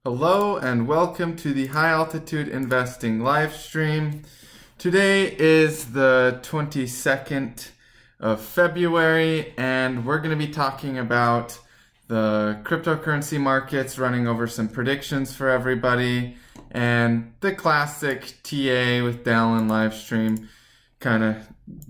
Hello and welcome to the High Altitude Investing live stream. Today is the 22nd of February and we're going to be talking about the cryptocurrency markets, running over some predictions for everybody, and the classic TA with Dallin live stream, kind of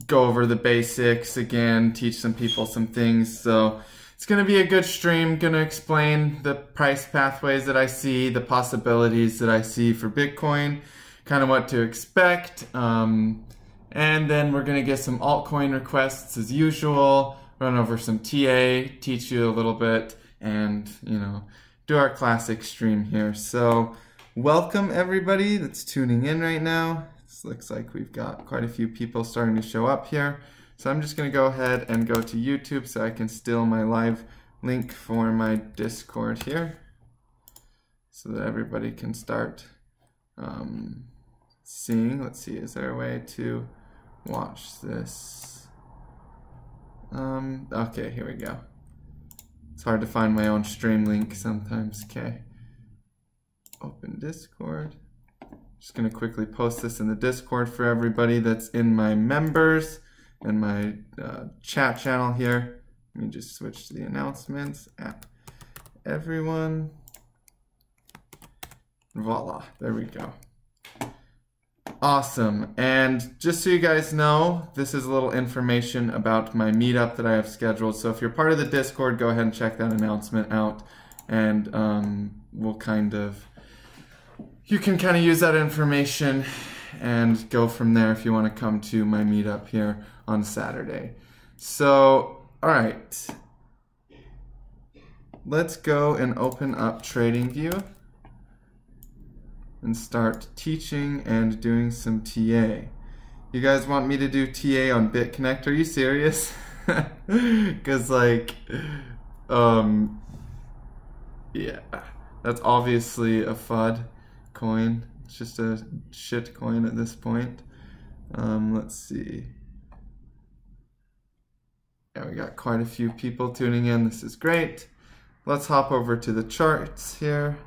go over the basics again, teach some people some things. So it's going to be a good stream, going to explain the price pathways that I see, the possibilities that I see for Bitcoin, kind of what to expect. And then we're going to get some altcoin requests as usual, run over some TA, teach you a little bit, and, do our classic stream here. So welcome everybody that's tuning in right now. This looks like we've got quite a few people starting to show up here. So I'm just going to go ahead and go to YouTube so I can steal my live link for my Discord here so that everybody can start seeing. Let's see, is there a way to watch this? Okay, here we go. It's hard to find my own stream link sometimes. Okay, open Discord. Just going to quickly post this in the Discord for everybody that's in my members and my chat channel here. Let me just switch to the announcements. Everyone. Voila, there we go. Awesome. And just so you guys know, this is a little information about my meetup that I have scheduled. So if you're part of the Discord, go ahead and check that announcement out, and you can kind of use that information and go from there if you want to come to my meetup here on Saturday. So, all right, let's go and open up TradingView and start teaching and doing some TA. You guys want me to do TA on BitConnect? Are you serious? Because yeah, that's obviously a FUD coin. It's just a shit coin at this point. Let's see. Yeah, we got quite a few people tuning in. This is great. Let's hop over to the charts here.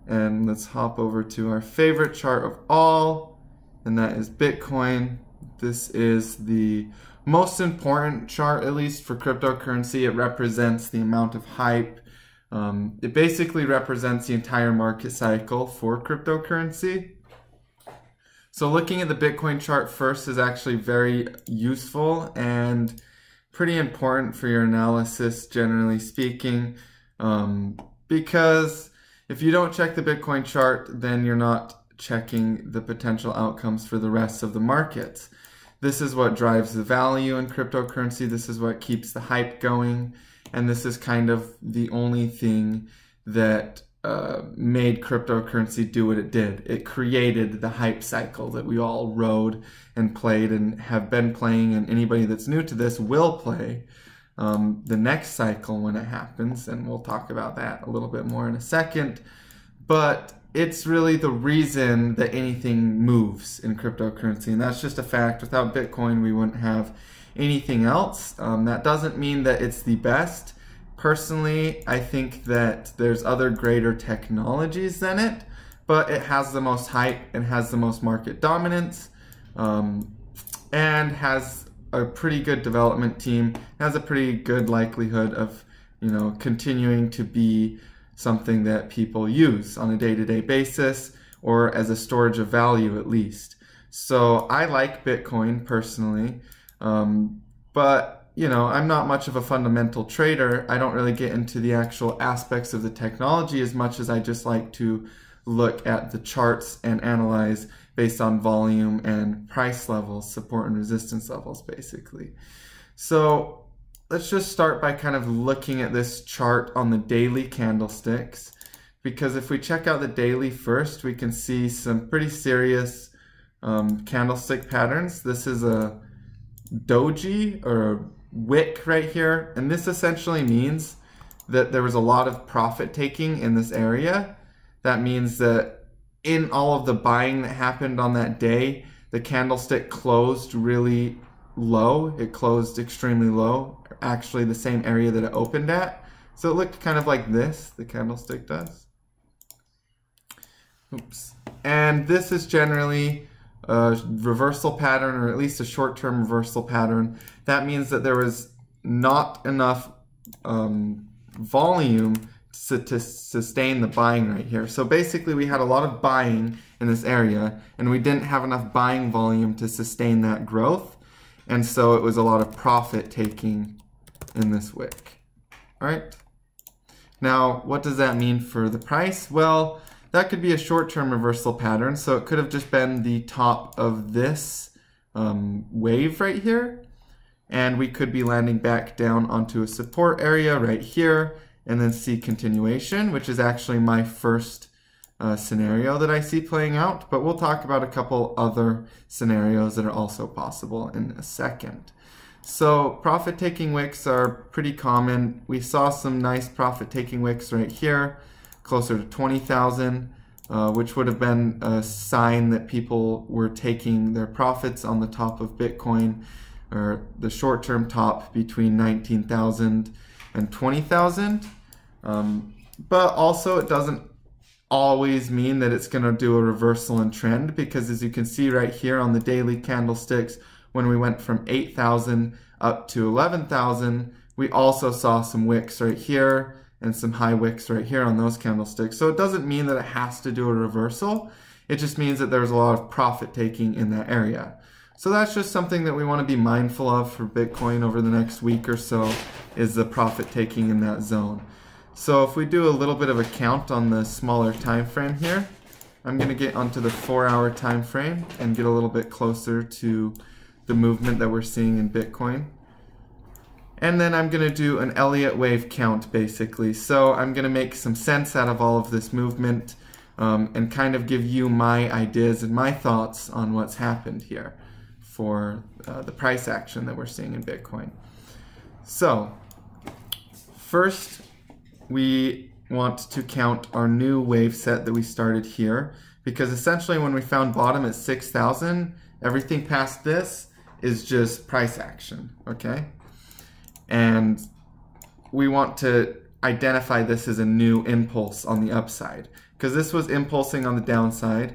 And let's hop over to our favorite chart of all, and that is Bitcoin. This is the most important chart, at least for cryptocurrency. It represents the amount of hype. It basically represents the entire market cycle for cryptocurrency. So looking at the Bitcoin chart first is actually very useful and pretty important for your analysis, generally speaking, because if you don't check the Bitcoin chart, then you're not checking the potential outcomes for the rest of the markets. This is what drives the value in cryptocurrency. This is what keeps the hype going. And this is kind of the only thing that made cryptocurrency do what it did. It created the hype cycle that we all rode and played and have been playing, and anybody that's new to this will play the next cycle when it happens, and we'll talk about that a little bit more in a second. But it's really the reason that anything moves in cryptocurrency, and that's just a fact. Without Bitcoin, we wouldn't have anything else. That doesn't mean that it's the best. Personally, I think that there's other greater technologies than it, but it has the most hype and has the most market dominance, and has a pretty good development team, has a pretty good likelihood of, continuing to be something that people use on a day-to-day basis, or as a storage of value at least. So I like Bitcoin personally, but I'm not much of a fundamental trader. I don't really get into the actual aspects of the technology as much as I just like to look at the charts and analyze based on volume and price levels, support and resistance levels, basically. So let's just start by kind of looking at this chart on the daily candlesticks, because if we check out the daily first, we can see some pretty serious candlestick patterns. This is a doji or a wick right here, and this essentially means that there was a lot of profit taking in this area. That means that in all of the buying that happened on that day, the candlestick closed really low. It closed extremely low, actually the same area that it opened at. So it looked kind of like this, the candlestick does. Oops. And this is generally a reversal pattern, or at least a short-term reversal pattern. That means that there was not enough volume to sustain the buying right here. So basically we had a lot of buying in this area, and we didn't have enough buying volume to sustain that growth. And so it was a lot of profit taking in this wick. All right. Now, what does that mean for the price? Well, that could be a short-term reversal pattern. So it could have just been the top of this wave right here. And we could be landing back down onto a support area right here and then see continuation, which is actually my first scenario that I see playing out. But we'll talk about a couple other scenarios that are also possible in a second. So profit-taking wicks are pretty common. We saw some nice profit-taking wicks right here, closer to 20,000, which would have been a sign that people were taking their profits on the top of Bitcoin, or the short-term top between 19,000 and 20,000. But also it doesn't always mean that it's going to do a reversal in trend, because as you can see right here on the daily candlesticks, when we went from 8,000 up to 11,000, we also saw some wicks right here and some high wicks right here on those candlesticks. So it doesn't mean that it has to do a reversal. It just means that there's a lot of profit taking in that area. So that's just something that we want to be mindful of for Bitcoin over the next week or so, is the profit taking in that zone. So if we do a little bit of a count on the smaller time frame here, I'm going to get onto the 4-hour time frame and get a little bit closer to the movement that we're seeing in Bitcoin. And then I'm going to do an Elliott wave count, basically. So I'm going to make some sense out of all of this movement and kind of give you my ideas and my thoughts on what's happened here for the price action that we're seeing in Bitcoin. So first, we want to count our new wave set that we started here, because essentially when we found bottom at 6,000, everything past this is just price action, okay? And we want to identify this as a new impulse on the upside, because this was impulsing on the downside.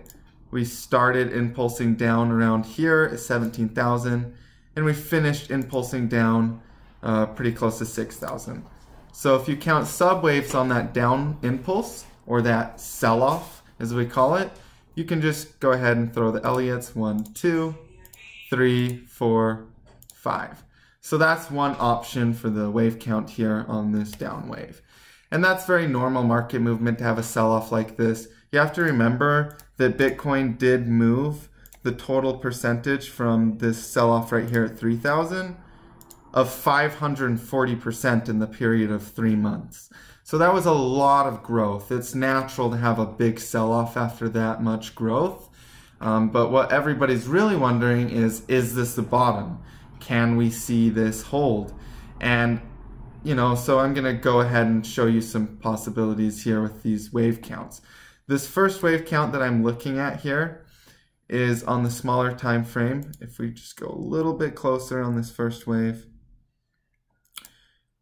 We started impulsing down around here at 17,000, and we finished impulsing down pretty close to 6,000. So if you count subwaves on that down impulse, or that sell-off as we call it, you can just go ahead and throw the Elliott's 1, 2, 3, 4, 5. So that's one option for the wave count here on this down wave. And that's very normal market movement to have a sell-off like this. You have to remember that Bitcoin did move the total percentage from this sell-off right here at 3,000 of 540% in the period of 3 months. So that was a lot of growth. It's natural to have a big sell-off after that much growth. But what everybody's really wondering is this the bottom? Can we see this hold? And, you know, so I'm gonna go ahead and show you some possibilities here with these wave counts. This first wave count that I'm looking at here is on the smaller time frame. If we just go a little bit closer on this first wave,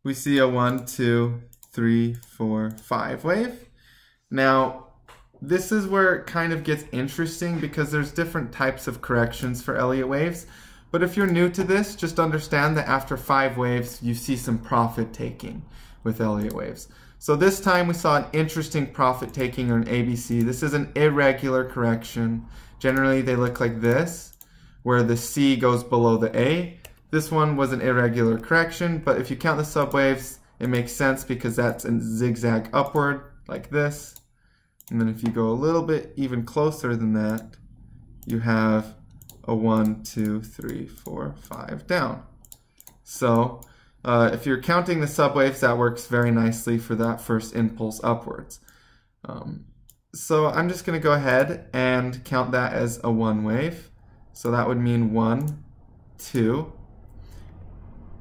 we see a 1, 2, 3, 4, 5 wave. Now, this is where it kind of gets interesting, because there's different types of corrections for Elliott waves. But if you're new to this, just understand that after 5 waves, you see some profit taking with Elliott waves. So this time we saw an interesting profit taking on ABC. This is an irregular correction. Generally, they look like this, where the C goes below the A. This one was an irregular correction, but if you count the subwaves, it makes sense because that's a zigzag upward like this. And then if you go a little bit even closer than that, you have a 1, 2, 3, 4, 5 down. So if you're counting the subwaves, that works very nicely for that first impulse upwards. So I'm just going to go ahead and count that as a 1 wave. So that would mean 1, 2,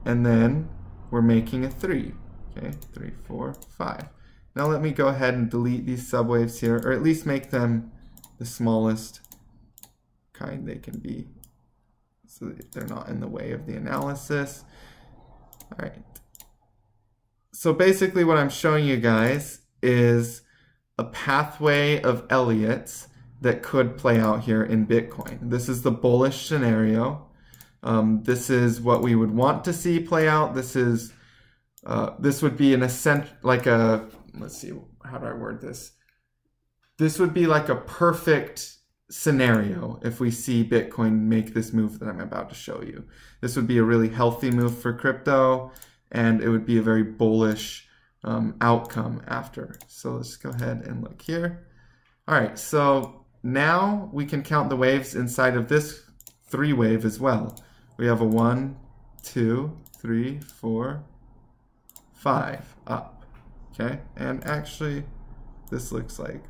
and then we're making a 3. Okay, 3, 4, 5. Now let me go ahead and delete these subwaves here, or at least make them the smallest kind they can be, so that they're not in the way of the analysis. All right. So basically what I'm showing you guys is a pathway of Elliott's that could play out here in Bitcoin. This is the bullish scenario. This is what we would want to see play out. This would be let's see, how do I word this? This would be like a perfect scenario if we see Bitcoin make this move that I'm about to show you. This would be a really healthy move for crypto, and it would be a very bullish outcome after. So let's go ahead and look here. All right, so now we can count the waves inside of this 3 wave as well. We have a 1, 2, 3, 4, 5 up, okay? And actually, this looks like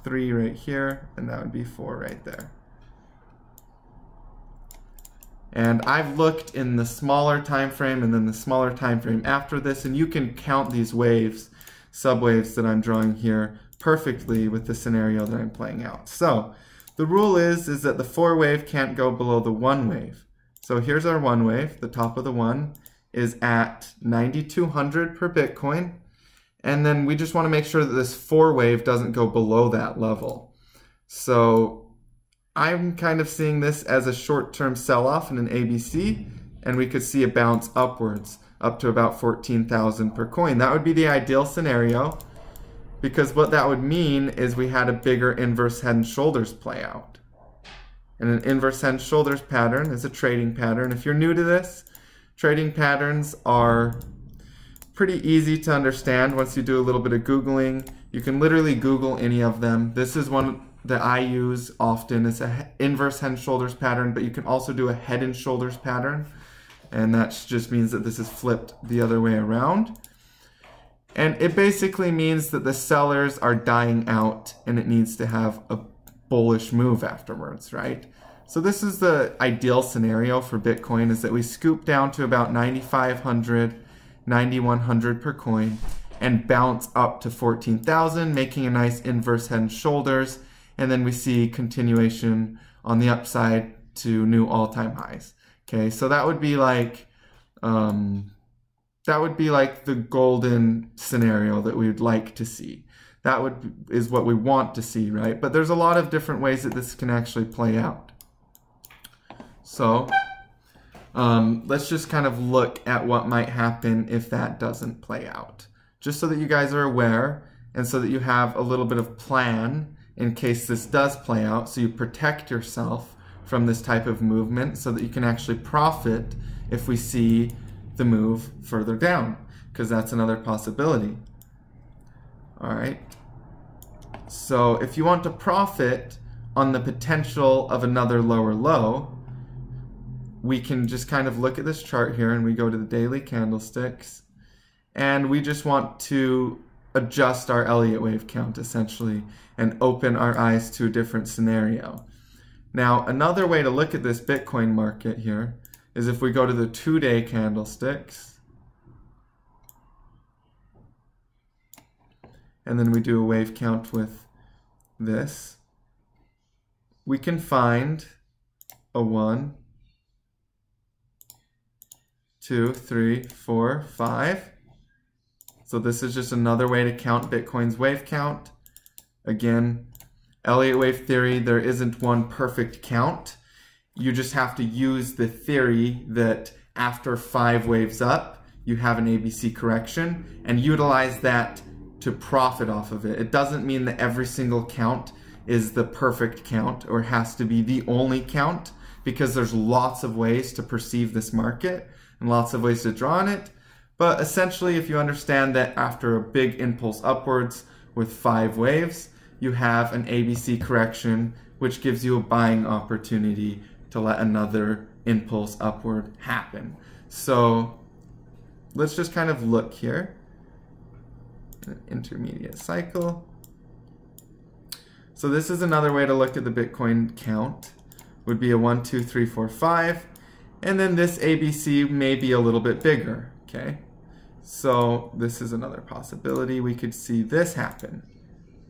3 right here, and that would be 4 right there. And I've looked in the smaller time frame and then the smaller time frame after this, and you can count these waves, subwaves that I'm drawing here perfectly with the scenario that I'm playing out. So the rule is that the 4 wave can't go below the 1 wave. So here's our 1 wave. The top of the 1 is at 9,200 per Bitcoin. And then we just want to make sure that this 4 wave doesn't go below that level. So I'm kind of seeing this as a short-term sell-off in an ABC, and we could see a bounce upwards up to about 14,000 per coin. That would be the ideal scenario, because what that would mean is we had a bigger inverse head and shoulders play out. And an inverse head and shoulders pattern is a trading pattern. If you're new to this, trading patterns are pretty easy to understand once you do a little bit of Googling. You can literally Google any of them. This is one that I use often. It's an inverse head and shoulders pattern, but you can also do a head and shoulders pattern. And that just means that this is flipped the other way around. And it basically means that the sellers are dying out and it needs to have a bullish move afterwards, right? So this is the ideal scenario for Bitcoin, is that we scoop down to about 9,500, 9,100 per coin and bounce up to 14,000, making a nice inverse head and shoulders. And then we see continuation on the upside to new all-time highs. Okay, so that would be like the golden scenario that we would like to see. That is what we want to see, right? But there's a lot of different ways that this can actually play out. So let's just kind of look at what might happen if that doesn't play out, just so that you guys are aware and so that you have a little bit of plan in case this does play out, so you protect yourself from this type of movement so that you can actually profit if we see the move further down, because that's another possibility. All right, so if you want to profit on the potential of another lower low, we can just kind of look at this chart here, and we go to the daily candlesticks, and we just want to adjust our Elliott wave count essentially and open our eyes to a different scenario. Now, another way to look at this Bitcoin market here is if we go to the 2-day candlesticks, and then we do a wave count with this, we can find a 1, 2, 3, 4, 5. So this is just another way to count Bitcoin's wave count. Again, Elliott wave theory, there isn't one perfect count. You just have to use the theory that after 5 waves up, you have an ABC correction and utilize that to profit off of it. It doesn't mean that every single count is the perfect count or has to be the only count, because there's lots of ways to perceive this market and lots of ways to draw on it. But essentially, if you understand that after a big impulse upwards with 5 waves, you have an ABC correction, which gives you a buying opportunity to let another impulse upward happen. So let's just kind of look here. An intermediate cycle. So this is another way to look at the Bitcoin count. Would be a 1, 2, 3, 4, 5. And then this ABC may be a little bit bigger, okay? So this is another possibility. We could see this happen.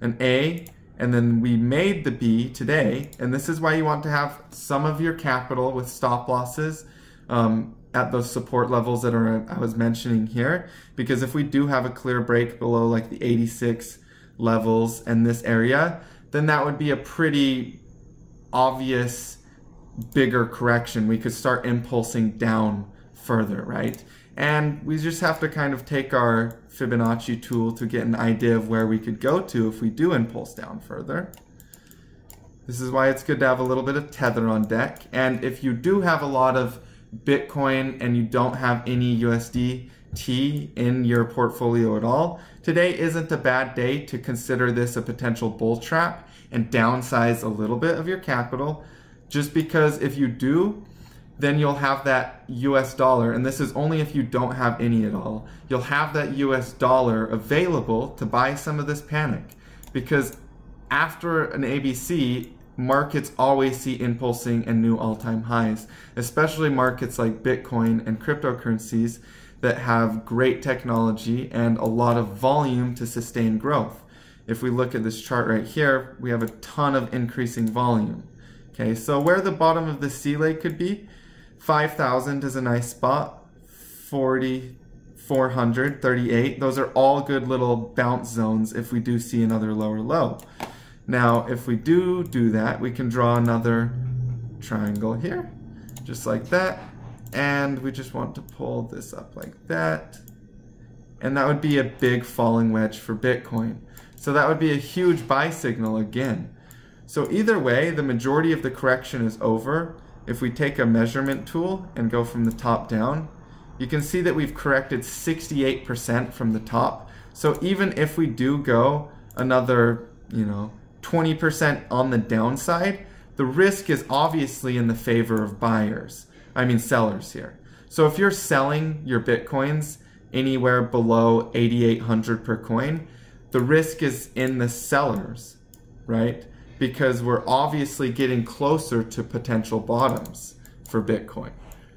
An A, and then we made the B today, and this is why you want to have some of your capital with stop losses at those support levels that I was mentioning here, because if we do have a clear break below like the 86 levels and this area, then that would be a pretty obvious bigger correction. We could start impulsing down further, right? And we just have to kind of take our Fibonacci tool to get an idea of where we could go to if we do impulse down further. This is why it's good to have a little bit of tether on deck. And if you do have a lot of Bitcoin and you don't have any USDT in your portfolio at all, today isn't a bad day to consider this a potential bull trap and downsize a little bit of your capital, just because if you do, then you'll have that US dollar, and this is only if you don't have any at all, you'll have that US dollar available to buy some of this panic. Because after an ABC, markets always see impulsing and new all-time highs, especially markets like Bitcoin and cryptocurrencies that have great technology and a lot of volume to sustain growth. If we look at this chart right here, we have a ton of increasing volume. Okay, so where the bottom of the sea leg could be, 5,000 is a nice spot, 40, 400, 38. Those are all good little bounce zones if we do see another lower low. Now, if we do that, we can draw another triangle here, just like that. And we just want to pull this up like that. And that would be a big falling wedge for Bitcoin. So that would be a huge buy signal again. So either way, the majority of the correction is over. If we take a measurement tool and go from the top down, you can see that we've corrected 68% from the top. So even if we do go another, 20% on the downside, the risk is obviously in the favor of sellers here. So if you're selling your Bitcoins anywhere below 8,800 per coin, the risk is in the sellers, right? Because we're obviously getting closer to potential bottoms for Bitcoin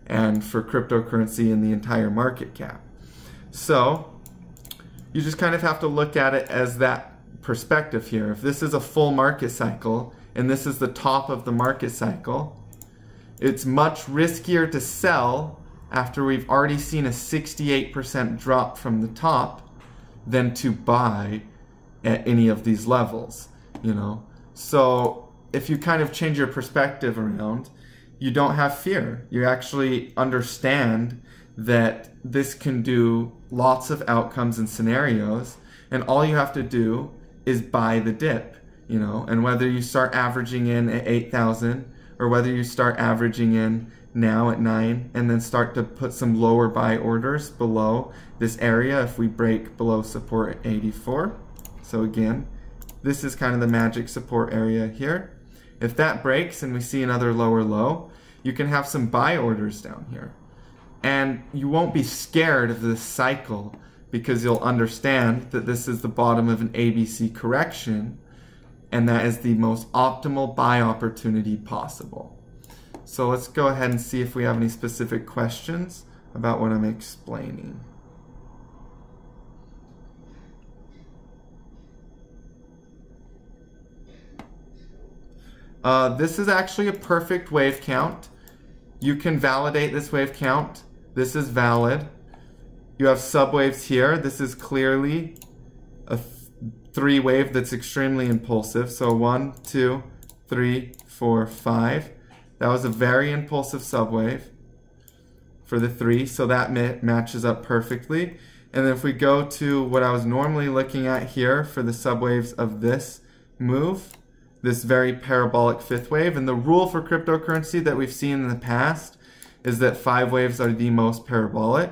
and for cryptocurrency and the entire market cap. So you just kind of have to look at it as that perspective here. If this is a full market cycle and this is the top of the market cycle, it's much riskier to sell after we've already seen a 68% drop from the top than to buy at any of these levels, So if you kind of change your perspective around, you don't have fear. You actually understand that this can do lots of outcomes and scenarios, and all you have to do is buy the dip, and whether you start averaging in at 8,000 or whether you start averaging in now at 9 and then start to put some lower buy orders below this area if we break below support at 84. So again, this is kind of the magic support area here. If that breaks and we see another lower low, you can have some buy orders down here. And you won't be scared of this cycle because you'll understand that this is the bottom of an ABC correction and that is the most optimal buy opportunity possible. So let's go ahead and see if we have any specific questions about what I'm explaining. This is actually a perfect wave count. You can validate this wave count. This is valid. You have subwaves here. This is clearly a 3 wave that's extremely impulsive. So 1, 2, 3, 4, 5. That was a very impulsive subwave for the 3. So that matches up perfectly. And then if we go to what I was normally looking at here for the subwaves of this move, this very parabolic 5th wave. And the rule for cryptocurrency that we've seen in the past is that 5 waves are the most parabolic.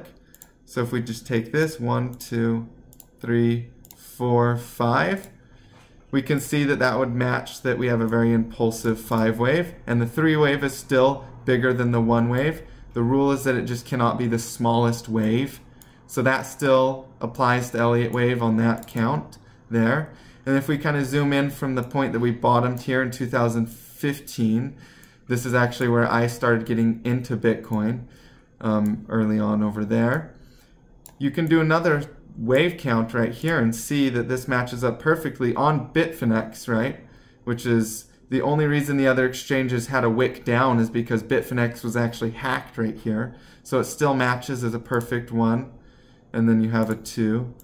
So if we just take this, 1, 2, 3, 4, 5, we can see that that would match that we have a very impulsive 5 wave. And the 3 wave is still bigger than the 1 wave. The rule is that it just cannot be the smallest wave. So that still applies to Elliott wave on that count there. And if we kind of zoom in from the point that we bottomed here in 2015, this is actually where I started getting into Bitcoin early on over there. You can do another wave count right here and see that this matches up perfectly on Bitfinex, right? Which is the only reason the other exchanges had a wick down is because Bitfinex was actually hacked right here. So it still matches as a perfect 1. And then you have a 2,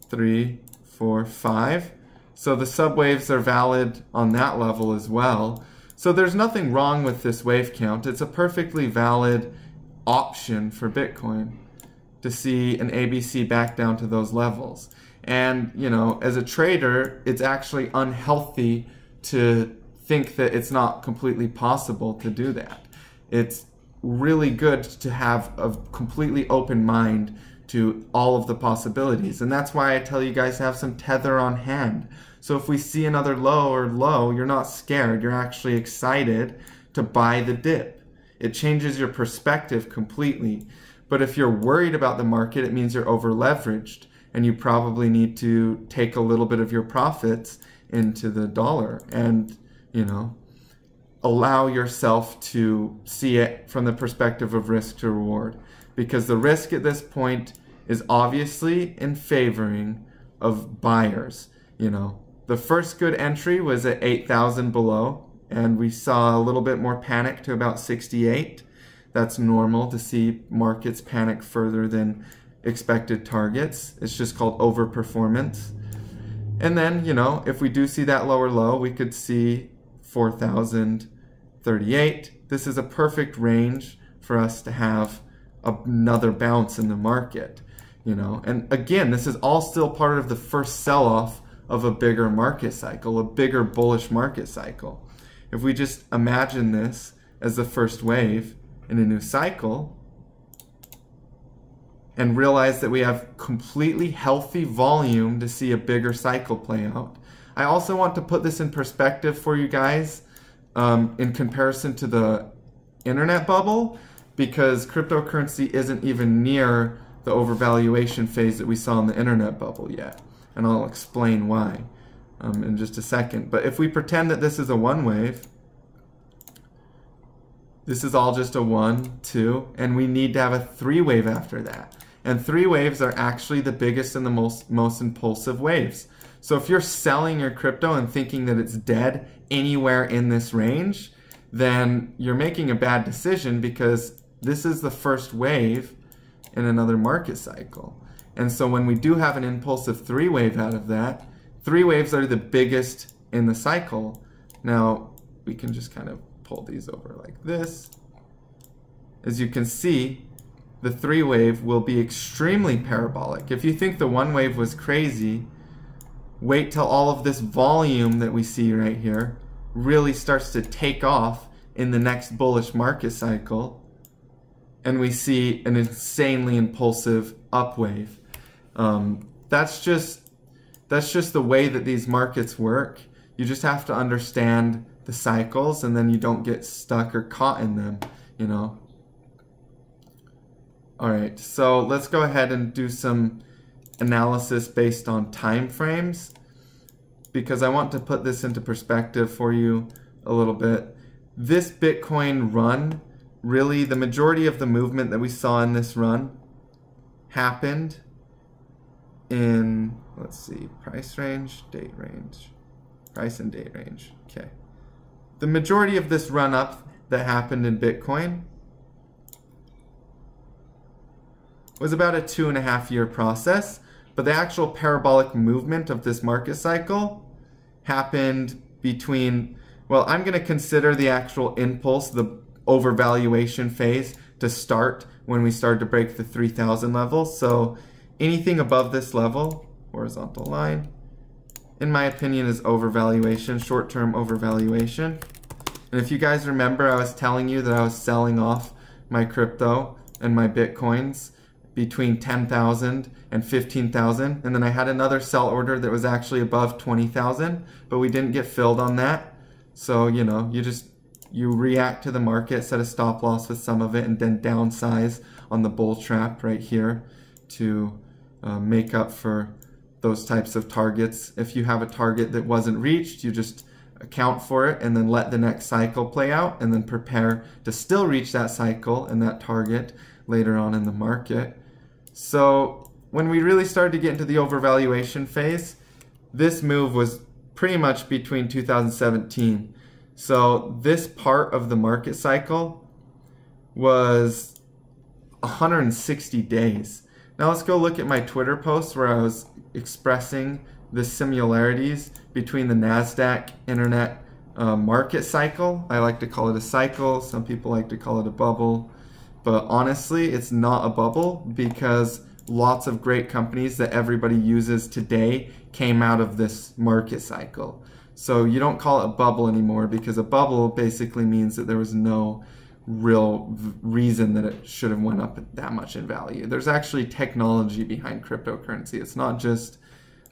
3, 4, 5. So the subwaves are valid on that level as well. So there's nothing wrong with this wave count. It's a perfectly valid option for Bitcoin to see an ABC back down to those levels. And, you know, as a trader, it's actually unhealthy to think that it's not completely possible to do that. It's really good to have a completely open mind to all of the possibilities. And that's why I tell you guys to have some tether on hand. So if we see another low, you're not scared. You're actually excited to buy the dip. It changes your perspective completely. But if you're worried about the market, it means you're over leveraged, and you probably need to take a little bit of your profits into the dollar and, you know, allow yourself to see it from the perspective of risk to reward. Because the risk at this point is obviously in favoring of buyers. You know, the first good entry was at 8,000 below, and we saw a little bit more panic to about 68. That's normal to see markets panic further than expected targets. It's just called overperformance. And then, you know, if we do see that lower low, we could see 4,038. This is a perfect range for us to have another bounce in the market, you know. And again, this is all still part of the first sell-off of a bigger market cycle, a bigger bullish market cycle. If we just imagine this as the first wave in a new cycle, and realize that we have completely healthy volume to see a bigger cycle play out. I also want to put this in perspective for you guys in comparison to the internet bubble, because cryptocurrency isn't even near the overvaluation phase that we saw in the internet bubble yet. And I'll explain why in just a second. But if we pretend that this is a one wave, this is all just a 1, 2, and we need to have a 3 wave after that. And 3 waves are actually the biggest and the most impulsive waves. So if you're selling your crypto and thinking that it's dead anywhere in this range, then you're making a bad decision, because this is the first wave in another market cycle. And so when we do have an impulsive 3 wave out of that, 3 waves are the biggest in the cycle. Now we can just kind of pull these over like this. As you can see, the 3 wave will be extremely parabolic. If you think the 1 wave was crazy, wait till all of this volume that we see right here really starts to take off in the next bullish market cycle, and we see an insanely impulsive up wave. That's just the way that these markets work. You just have to understand the cycles, and then you don't get stuck or caught in them, you know. Alright, so let's go ahead and do some analysis based on time frames, because I want to put this into perspective for you a little bit. This Bitcoin run, really the majority of the movement that we saw in this run happened in, let's see, price range, date range, price and date range. Okay. The majority of this run up that happened in Bitcoin was about a 2.5 year process, but the actual parabolic movement of this market cycle happened between, well, I'm going to consider the actual impulse, the overvaluation phase, to start when we started to break the 3,000 level. So anything above this level, horizontal line, in my opinion, is overvaluation, short-term overvaluation. And if you guys remember, I was telling you that I was selling off my crypto and my Bitcoins between 10,000 and 15,000, and then I had another sell order that was actually above 20,000, but we didn't get filled on that. So, you know, you react to the market, set a stop loss with some of it, and then downsize on the bull trap right here to make up for those types of targets. If you have a target that wasn't reached, you just account for it and then let the next cycle play out, and then prepare to still reach that cycle and that target later on in the market. So when we really started to get into the overvaluation phase, this move was pretty much between 2017. So this part of the market cycle was 160 days. Now let's go look at my Twitter post where I was expressing the similarities between the NASDAQ internet market cycle. I like to call it a cycle. Some people like to call it a bubble. But honestly, it's not a bubble because lots of great companies that everybody uses today came out of this market cycle. So you don't call it a bubble anymore, because a bubble basically means that there was no real reason that it should have went up that much in value. There's actually technology behind cryptocurrency. It's not just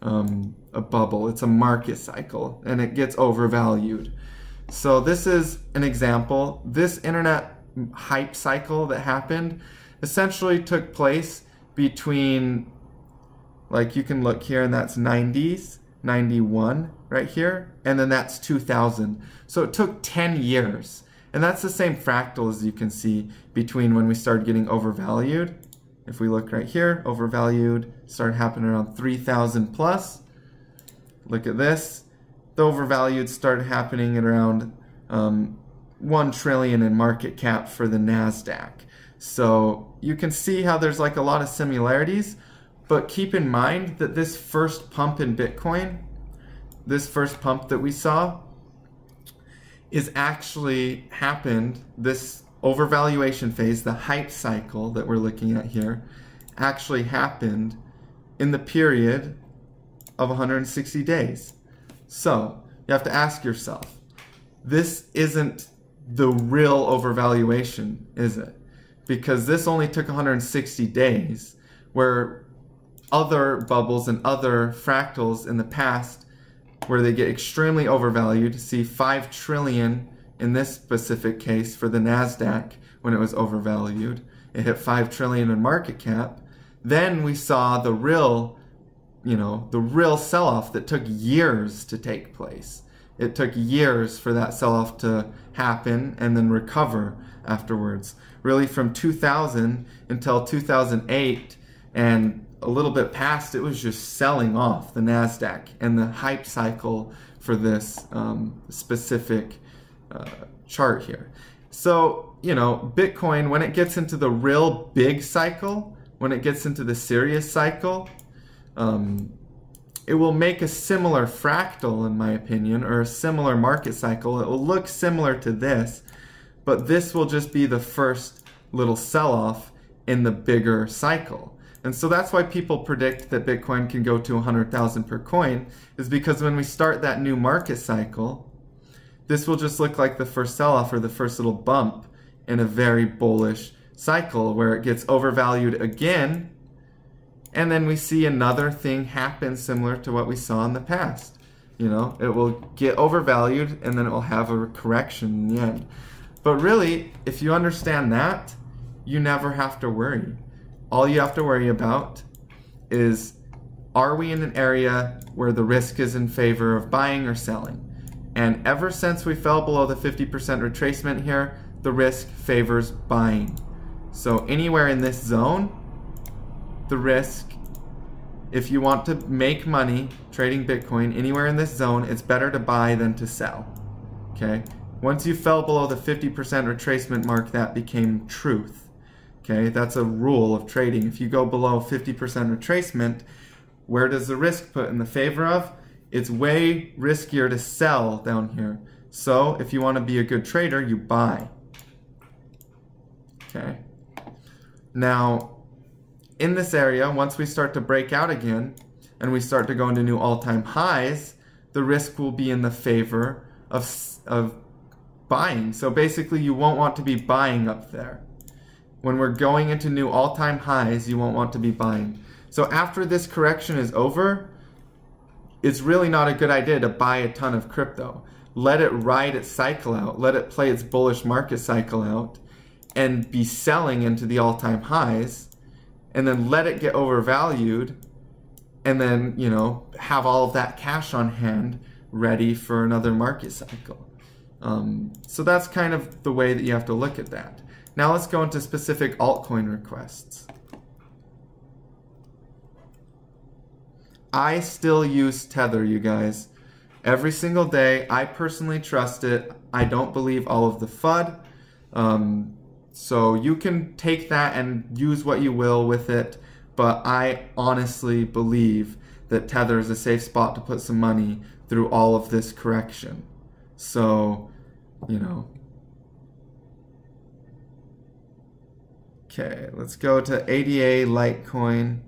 a bubble, it's a market cycle, and it gets overvalued. So this is an example. This internet hype cycle that happened essentially took place between, like you can look here, and that's 90s, 91 right here, and then that's 2000. So it took 10 years. And that's the same fractal, as you can see, between when we started getting overvalued. If we look right here, overvalued started happening around 3000 plus. Look at this. The overvalued started happening at around 1 trillion in market cap for the NASDAQ. So you can see how there's like a lot of similarities, but keep in mind that this first pump in Bitcoin, this first pump that we saw, is actually happened, this overvaluation phase, the hype cycle that we're looking at here, actually happened in the period of 160 days. So you have to ask yourself, this isn't the real overvaluation, is it? Because this only took 160 days, where other bubbles and other fractals in the past, where they get extremely overvalued, see 5 trillion in this specific case for the NASDAQ when it was overvalued. It hit 5 trillion in market cap. Then we saw the real, the real sell-off that took years to take place. It took years for that sell-off to happen and then recover afterwards. Really from 2000 until 2008 and a little bit past, it was just selling off the NASDAQ and the hype cycle for this specific chart here. So, Bitcoin, when it gets into the real big cycle, when it gets into the serious cycle, it will make a similar fractal, in my opinion, or a similar market cycle. It will look similar to this, but this will just be the first little sell-off in the bigger cycle. And so that's why people predict that Bitcoin can go to 100,000 per coin, is because when we start that new market cycle, this will just look like the first sell-off or the first little bump in a very bullish cycle where it gets overvalued again, and then we see another thing happen similar to what we saw in the past. It will get overvalued and then it will have a correction in the end. But really, if you understand that, you never have to worry. All you have to worry about is, are we in an area where the risk is in favor of buying or selling? And ever since we fell below the 50% retracement here, the risk favors buying. So anywhere in this zone, the risk, if you want to make money trading Bitcoin, anywhere in this zone, it's better to buy than to sell. Okay? Once you fell below the 50% retracement mark, that became truth. Okay, that's a rule of trading. If you go below 50% retracement, where does the risk put in the favor of? It's way riskier to sell down here. So if you want to be a good trader, you buy. Okay. Now, in this area, once we start to break out again, and we start to go into new all-time highs, the risk will be in the favor of buying. So basically, you won't want to be buying up there. When we're going into new all-time highs, you won't want to be buying. So after this correction is over, it's really not a good idea to buy a ton of crypto. Let it ride its cycle out. Let it play its bullish market cycle out and be selling into the all-time highs, and then let it get overvalued, and then, have all of that cash on hand ready for another market cycle. So that's kind of the way that you have to look at that. Now let's go into specific altcoin requests. I still use Tether, you guys. Every single day, I personally trust it. I don't believe all of the FUD. So you can take that and use what you will with it, but I honestly believe that Tether is a safe spot to put some money through all of this correction. So, you know. Okay, let's go to ADA, Litecoin,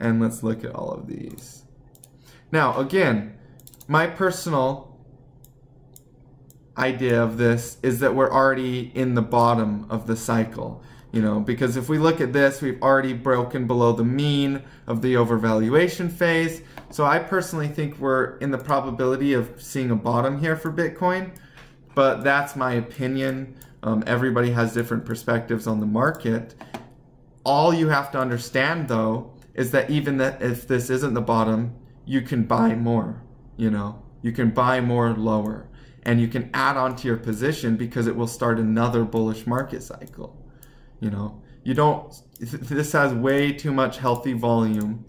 and let's look at all of these. Now, again, my personal idea of this is that we're already in the bottom of the cycle, you know, because if we look at this, we've already broken below the mean of the overvaluation phase. So I personally think we're in the probability of seeing a bottom here for Bitcoin, but that's my opinion. Everybody has different perspectives on the market. All you have to understand, though, is that even that if this isn't the bottom, you can buy more, you know, you can buy more lower. And you can add on to your position because it will start another bullish market cycle. You know, you don't, this has way too much healthy volume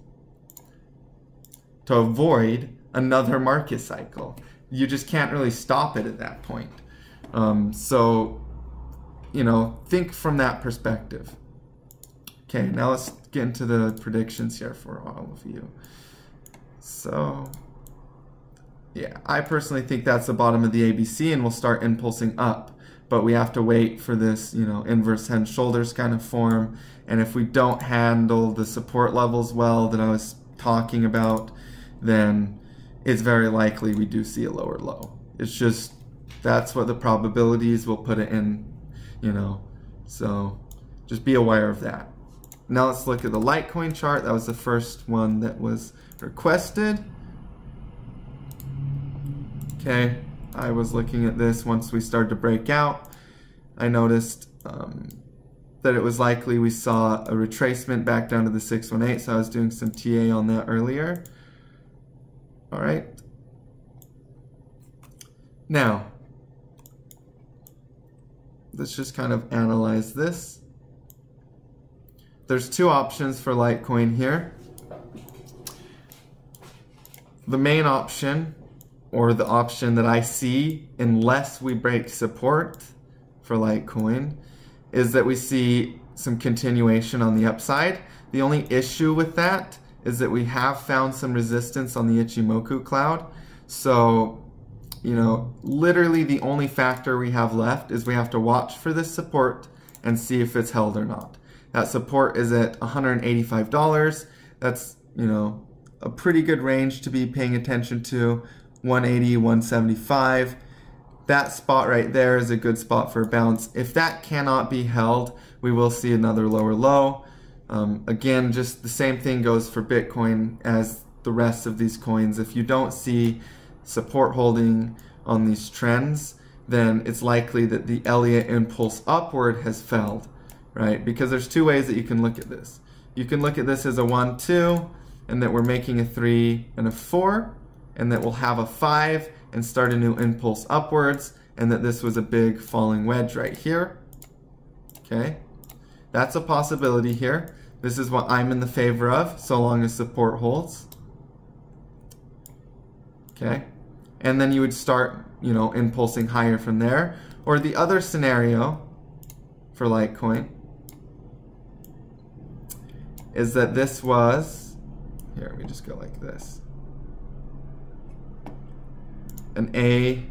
to avoid another market cycle. You just can't really stop it at that point. So, you know, think from that perspective. Okay, now let's get into the predictions here for all of you. So, yeah, I personally think that's the bottom of the ABC and we'll start impulsing up. But we have to wait for this, you know, inverse head and shoulders kind of form. And if we don't handle the support levels well that I was talking about, then it's very likely we do see a lower low. It's just, that's what the probabilities will put it in, you know. So just be aware of that. Now let's look at the Litecoin chart. That was the first one that was requested. Okay, I was looking at this once we started to break out. I noticed that it was likely we saw a retracement back down to the 618, so I was doing some TA on that earlier. All right. Now, let's just kind of analyze this. There's two options for Litecoin here. The main option, or the option that I see unless we break support for Litecoin, is that we see some continuation on the upside. The only issue with that is that we have found some resistance on the Ichimoku cloud. So, you know, literally the only factor we have left is we have to watch for this support and see if it's held or not. That support is at $185. That's, you know, a pretty good range to be paying attention to. 180, 175. That spot right there is a good spot for a bounce. If that cannot be held, we will see another lower low. Again, just the same thing goes for Bitcoin as the rest of these coins. If you don't see support holding on these trends, then it's likely that the Elliott impulse upward has failed, right? Because there's two ways that you can look at this. You can look at this as a 1, 2, and that we're making a 3 and a 4, and that we'll have a 5 and start a new impulse upwards, and that this was a big falling wedge right here. Okay, that's a possibility here. This is what I'm in the favor of, so long as support holds. Okay, and then you would start, you know, impulsing higher from there. Or the other scenario for Litecoin is that this was, here, we just go like this, an A,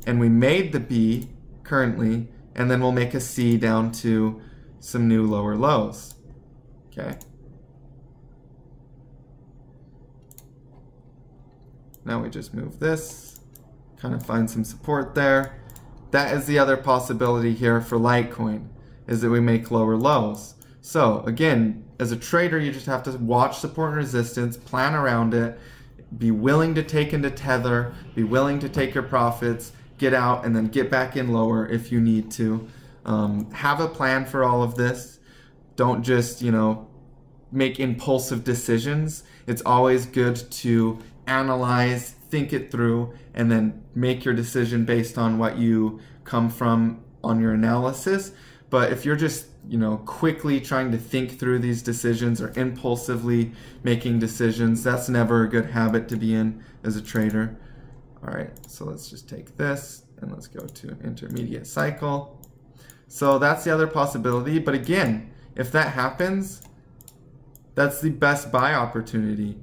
and we made the B currently, and then we'll make a C down to some new lower lows. Okay. Now we just move this, kind of find some support there. That is the other possibility here for Litecoin, is that we make lower lows. So again, as a trader, you just have to watch support and resistance, plan around it, be willing to take into Tether, be willing to take your profits, get out, and then get back in lower if you need to. Have a plan for all of this. Don't just, you know, make impulsive decisions. It's always good to analyze, think it through, and then make your decision based on what you come from on your analysis. But if you're just, you know, quickly trying to think through these decisions or impulsively making decisions, that's never a good habit to be in as a trader. All right, so let's just take this and let's go to an intermediate cycle. So that's the other possibility. But again, if that happens, That's the best buy opportunity.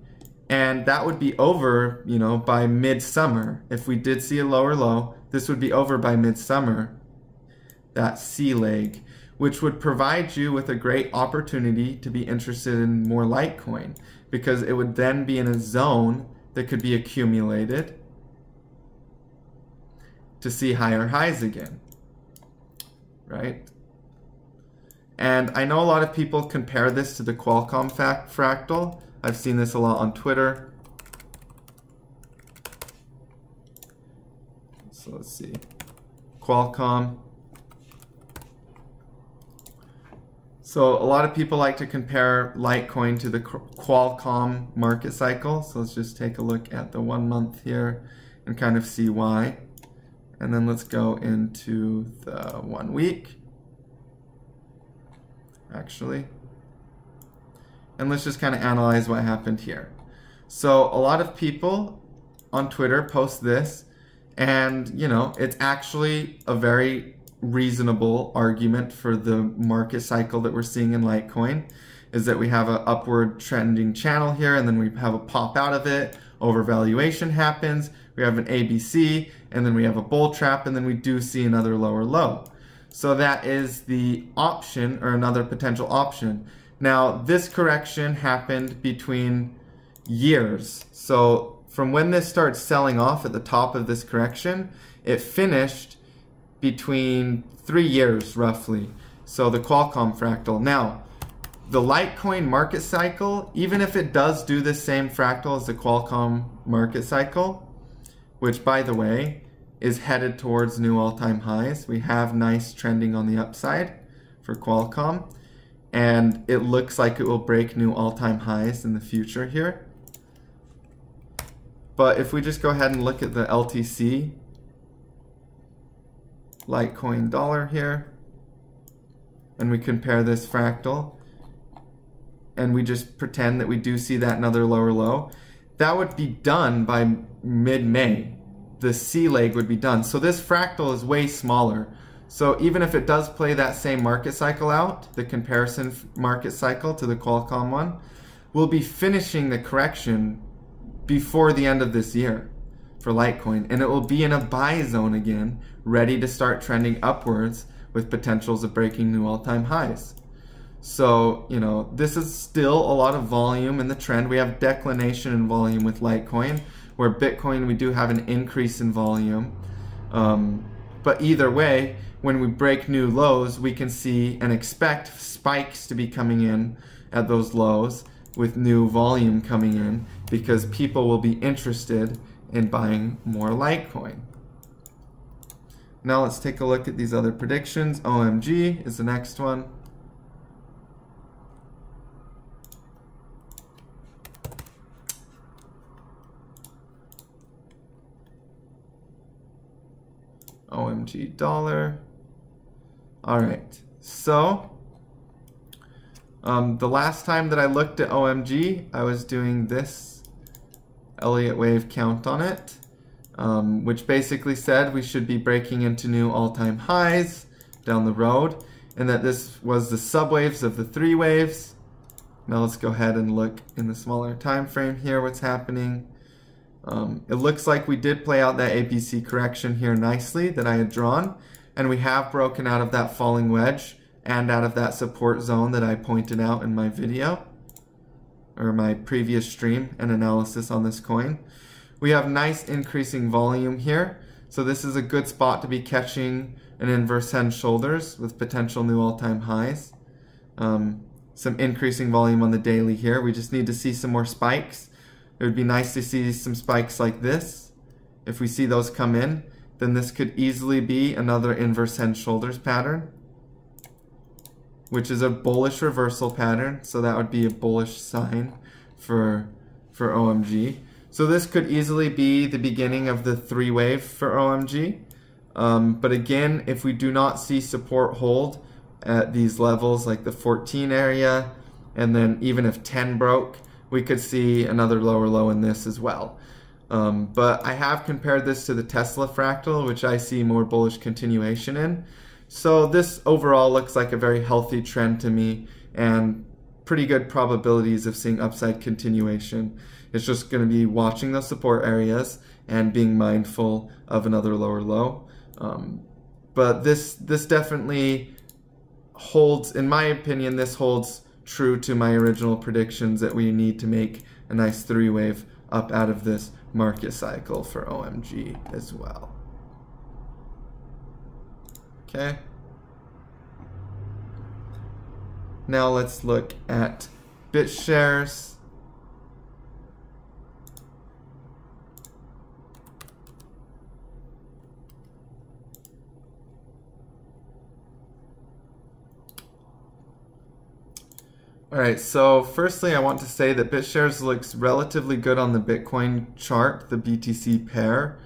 And that would be over, you know, by midsummer. If we did see a lower low, this would be over by midsummer, that C leg, which would provide you with a great opportunity to be interested in more Litecoin, because it would then be in a zone that could be accumulated to see higher highs again, right? And I know a lot of people compare this to the Qualcomm fractal. I've seen this a lot on Twitter. So let's see. Qualcomm. So a lot of people like to compare Litecoin to the Qualcomm market cycle. So let's just take a look at the 1 month here and kind of see why. And then let's go into the 1 week. Actually. And let's just kind of analyze what happened here. So a lot of people on Twitter post this, and you know, it's actually a very reasonable argument for the market cycle that we're seeing in Litecoin, is that we have an upward trending channel here, and then we have a pop out of it, overvaluation happens, we have an ABC, and then we have a bull trap, and then we do see another lower low. So that is the option, or another potential option. Now, this correction happened between years. So from when this starts selling off at the top of this correction, it finished between 3 years roughly. So the Qualcomm fractal. Now, the Litecoin market cycle, even if it does do the same fractal as the Qualcomm market cycle, which by the way, is headed towards new all-time highs. We have nice trending on the upside for Qualcomm, and it looks like it will break new all-time highs in the future here. But if we just go ahead and look at the LTC Litecoin dollar here, and we compare this fractal, and we just pretend that we do see that another lower low, that would be done by mid-May. The C leg would be done. So this fractal is way smaller. So even if it does play that same market cycle out, the comparison market cycle to the Qualcomm one, we'll be finishing the correction before the end of this year for Litecoin. And it will be in a buy zone again, ready to start trending upwards with potentials of breaking new all-time highs. So, you know, this is still a lot of volume in the trend. We have declination in volume with Litecoin, where Bitcoin we do have an increase in volume. But either way, when we break new lows, we can see and expect spikes to be coming in at those lows with new volume coming in, because people will be interested in buying more Litecoin. Now let's take a look at these other predictions. OMG is the next one. OMG dollar. All right, so the last time that I looked at OMG, I was doing this Elliott wave count on it, which basically said we should be breaking into new all-time highs down the road, and that this was the subwaves of the 3 waves. Now let's go ahead and look in the smaller time frame here what's happening. It looks like we did play out that ABC correction here nicely that I had drawn, and we have broken out of that falling wedge and out of that support zone that I pointed out in my video, or my previous stream and analysis on this coin. We have nice increasing volume here, so this is a good spot to be catching an inverse head and shoulders with potential new all-time highs. Some increasing volume on the daily here. We just need to see some more spikes. It would be nice to see some spikes like this. If we see those come in, then this could easily be another inverse head and shoulders pattern, which is a bullish reversal pattern. So that would be a bullish sign for OMG. So this could easily be the beginning of the 3 wave for OMG. But again, if we do not see support hold at these levels like the 14 area, and then even if 10 broke, we could see another lower low in this as well. But I have compared this to the Tesla fractal, which I see more bullish continuation in. So this overall looks like a very healthy trend to me, and pretty good probabilities of seeing upside continuation. It's just going to be watching the support areas and being mindful of another lower low. But this definitely holds, in my opinion, this holds true to my original predictions that we need to make a nice three-wave up out of this market cycle for OMG as well. Okay. Now let's look at BitShares. Alright, so firstly I want to say that BitShares looks relatively good on the Bitcoin chart, the BTC pair.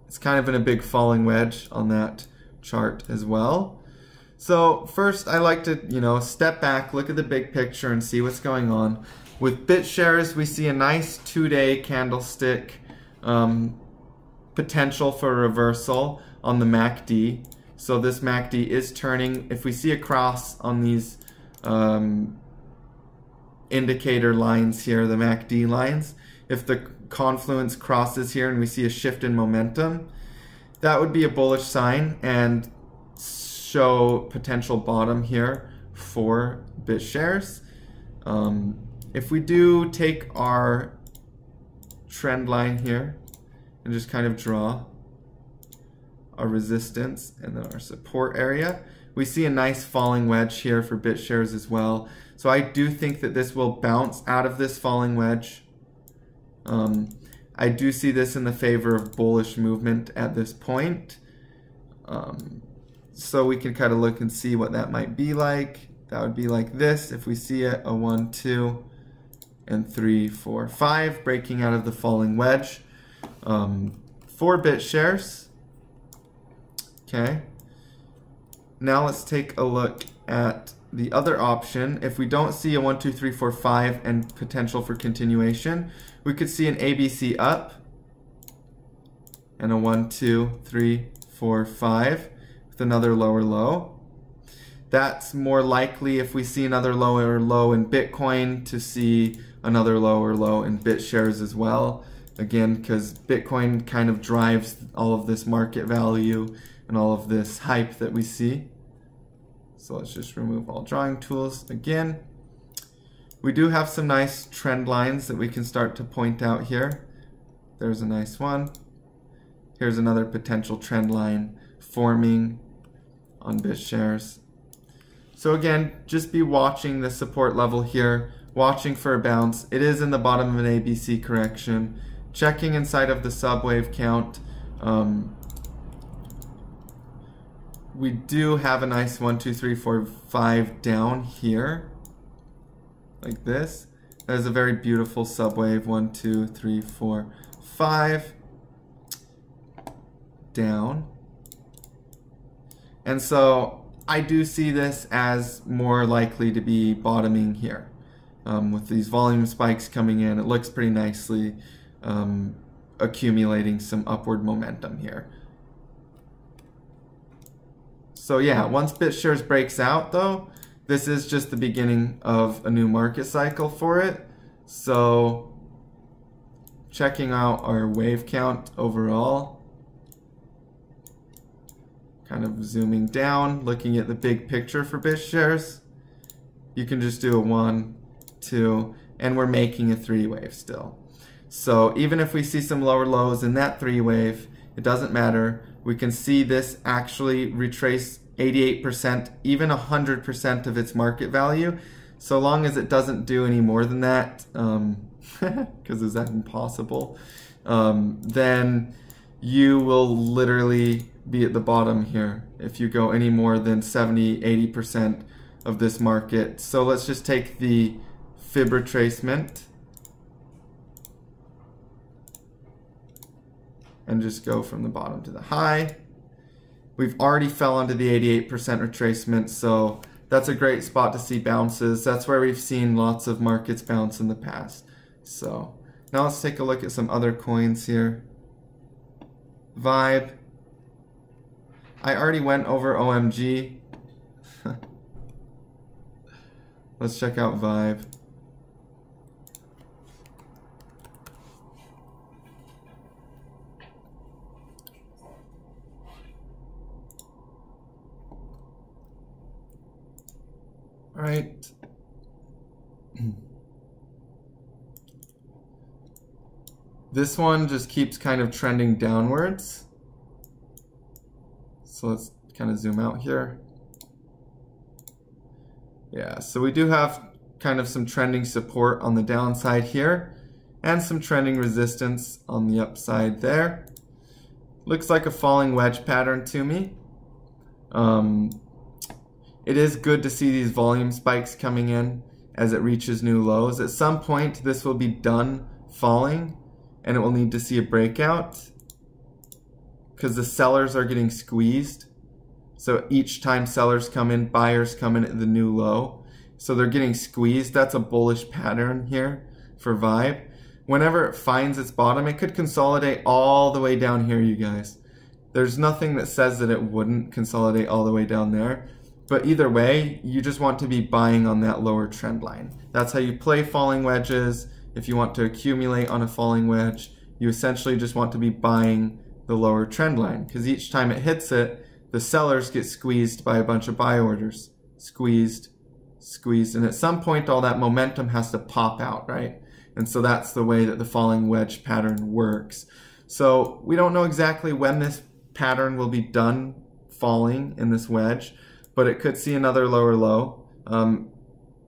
It's kind of in a big falling wedge on that chart as well. So first I like to, step back, look at the big picture and see what's going on. With BitShares we see a nice 2-day candlestick potential for a reversal on the MACD. So this MACD is turning. If we see a cross on these indicator lines here, the MACD lines, if the confluence crosses here and we see a shift in momentum, that would be a bullish sign and show potential bottom here for BitShares. If we do take our trend line here and just kind of draw our resistance and then our support area, we see a nice falling wedge here for BitShares as well. So I do think that this will bounce out of this falling wedge. I do see this in the favor of bullish movement at this point. So we can kind of look and see what that might be like. That would be like this if we see it, a 1, 2, and 3, 4, 5 breaking out of the falling wedge for BitShares. Okay. Now let's take a look at the other option. If we don't see a 1, 2, 3, 4, 5 and potential for continuation, we could see an ABC up and a 1, 2, 3, 4, 5 with another lower low. That's more likely if we see another lower low in Bitcoin to see another lower low in BitShares as well. Again, because Bitcoin kind of drives all of this market value and all of this hype that we see. So let's just remove all drawing tools again. We do have some nice trend lines that we can start to point out here. There's a nice one. Here's another potential trend line forming on BitShares. So again, just be watching the support level here, watching for a bounce. It is in the bottom of an ABC correction. Checking inside of the subwave count. We do have a nice 1, 2, 3, 4, 5 down here, like this. That is a very beautiful subwave. 1, 2, 3, 4, 5 down. And so I do see this as more likely to be bottoming here. With these volume spikes coming in, it looks pretty nicely accumulating some upward momentum here. So yeah, once BitShares breaks out though, this is just the beginning of a new market cycle for it. So checking out our wave count overall, kind of zooming down, looking at the big picture for BitShares, you can just do a 1, 2, and we're making a 3-wave still. So even if we see some lower lows in that 3-wave, it doesn't matter. We can see this actually retrace 88%, even 100% of its market value, so long as it doesn't do any more than that, because is that impossible, then you will literally be at the bottom here if you go any more than 70–80% of this market. So let's just take the fib retracement and just go from the bottom to the high. We've already fell onto the 88% retracement, so that's a great spot to see bounces. That's where we've seen lots of markets bounce in the past. So now let's take a look at some other coins here. Vibe. I already went over OMG. Let's check out Vibe. All right. This one just keeps kind of trending downwards. So let's kind of zoom out here. Yeah, so we do have kind of some trending support on the downside here and some trending resistance on the upside there. Looks like a falling wedge pattern to me. It is good to see these volume spikes coming in as it reaches new lows. At some point, this will be done falling and it will need to see a breakout because the sellers are getting squeezed. So each time sellers come in, buyers come in at the new low. So they're getting squeezed. That's a bullish pattern here for Vibe. Whenever it finds its bottom, it could consolidate all the way down here, you guys. There's nothing that says that it wouldn't consolidate all the way down there. But either way, you just want to be buying on that lower trend line. That's how you play falling wedges. If you want to accumulate on a falling wedge, you essentially just want to be buying the lower trend line, because each time it hits it, the sellers get squeezed by a bunch of buy orders. Squeezed, squeezed, and at some point all that momentum has to pop out, right? And so that's the way that the falling wedge pattern works. So we don't know exactly when this pattern will be done falling in this wedge, but it could see another lower low.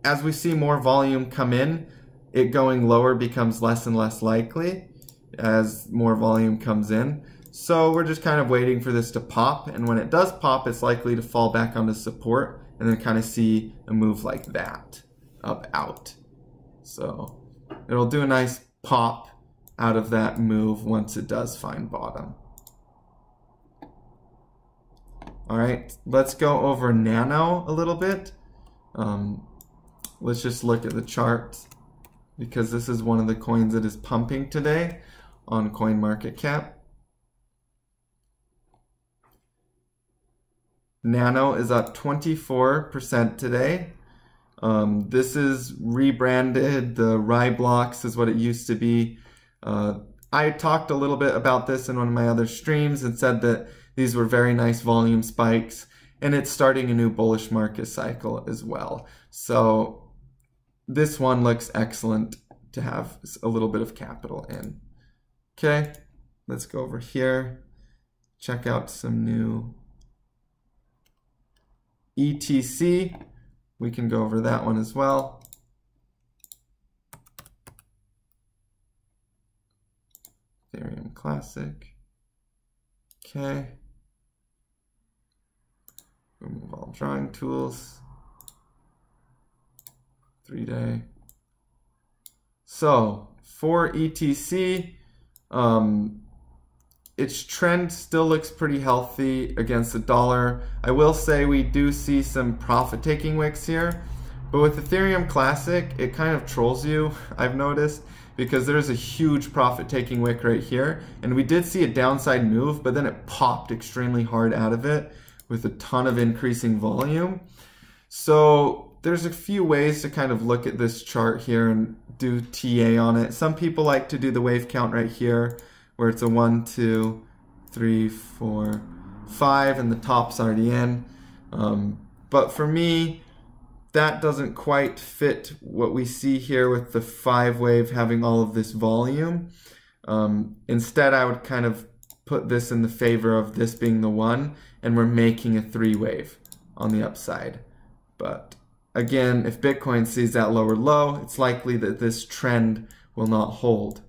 As we see more volume come in, it going lower becomes less and less likely as more volume comes in. So we're just kind of waiting for this to pop, and when it does pop, it's likely to fall back onto support and then kind of see a move like that, up, out. So it'll do a nice pop out of that move once it does find bottom. All right, let's go over Nano a little bit. Let's just look at the chart, because this is one of the coins that is pumping today on CoinMarketCap. Nano is up 24% today. This is rebranded. The Ryblocks is what it used to be. I talked a little bit about this in one of my other streams and said that these were very nice volume spikes, and it's starting a new bullish market cycle as well. So this one looks excellent to have a little bit of capital in. Okay, let's go over here, check out some new ETC. We can go over that one as well. Ethereum Classic. Okay. Remove all drawing tools. 3-day. So for ETC, its trend still looks pretty healthy against the dollar. I will say we do see some profit-taking wicks here, but with Ethereum Classic, it kind of trolls you, I've noticed, because there's a huge profit-taking wick right here, and we did see a downside move, but then it popped extremely hard out of it with a ton of increasing volume. So there's a few ways to kind of look at this chart here and do TA on it. Some people like to do the wave count right here, where it's a 1, 2, 3, 4, 5, and the top's already in. But for me, that doesn't quite fit what we see here with the 5 wave having all of this volume. Instead, I would kind of put this in the favor of this being the 1, and we're making a 3 wave on the upside. But again, if Bitcoin sees that lower low, it's likely that this trend will not hold.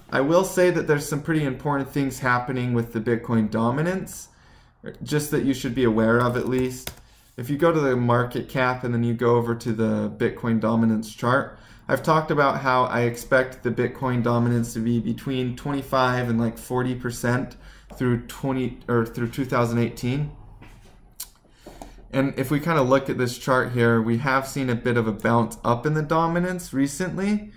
I will say that there's some pretty important things happening with the Bitcoin dominance, just that you should be aware of at least. If you go to the market cap and then you go over to the Bitcoin dominance chart, I've talked about how I expect the Bitcoin dominance to be between 25 and like 40% through 2018. And if we kind of look at this chart here, we have seen a bit of a bounce up in the dominance recently,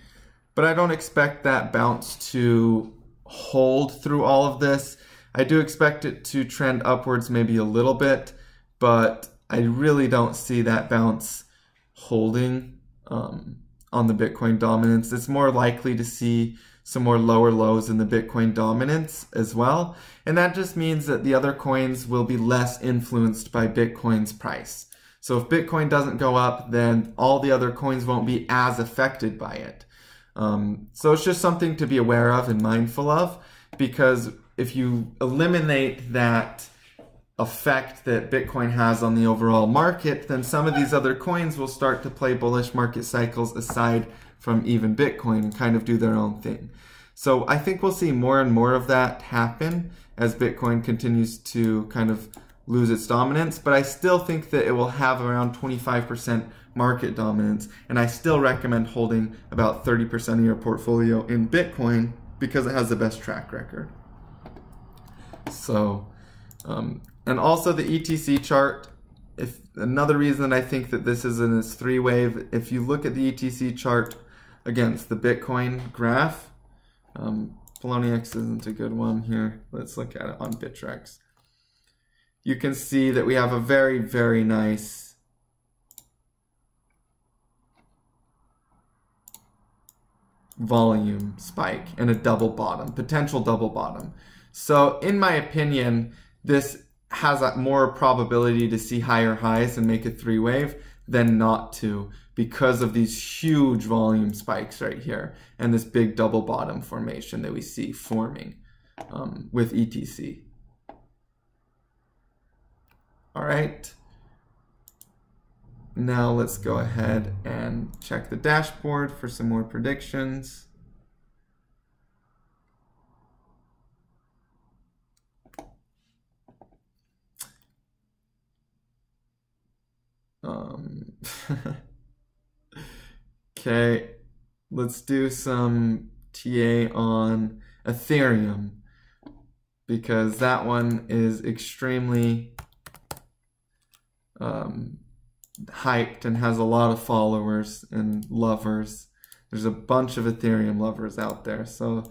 but I don't expect that bounce to hold through all of this. I do expect it to trend upwards maybe a little bit, but I really don't see that bounce holding on the Bitcoin dominance. It's more likely to see some more lower lows in the Bitcoin dominance as well. And that just means that the other coins will be less influenced by Bitcoin's price. So if Bitcoin doesn't go up, then all the other coins won't be as affected by it. So it's just something to be aware of and mindful of, because if you eliminate that effect that Bitcoin has on the overall market, then some of these other coins will start to play bullish market cycles aside from even Bitcoin and kind of do their own thing. So I think we'll see more and more of that happen as Bitcoin continues to kind of lose its dominance, but I still think that it will have around 25% market dominance, and I still recommend holding about 30% of your portfolio in Bitcoin because it has the best track record. So, and also the ETC chart, another reason that I think that this is in its three wave, if you look at the ETC chart against the Bitcoin graph, Poloniex isn't a good one here. Let's look at it on Bittrex. You can see that we have a very, very nice volume spike and a double bottom, potential double bottom. So in my opinion, this has a more probability to see higher highs and make a three wave than not to, because of these huge volume spikes right here and this big double bottom formation that we see forming with ETC. All right, now let's go ahead and check the dashboard for some more predictions. Okay, let's do some TA on Ethereum, because that one is extremely hyped and has a lot of followers and lovers. There's a bunch of Ethereum lovers out there. So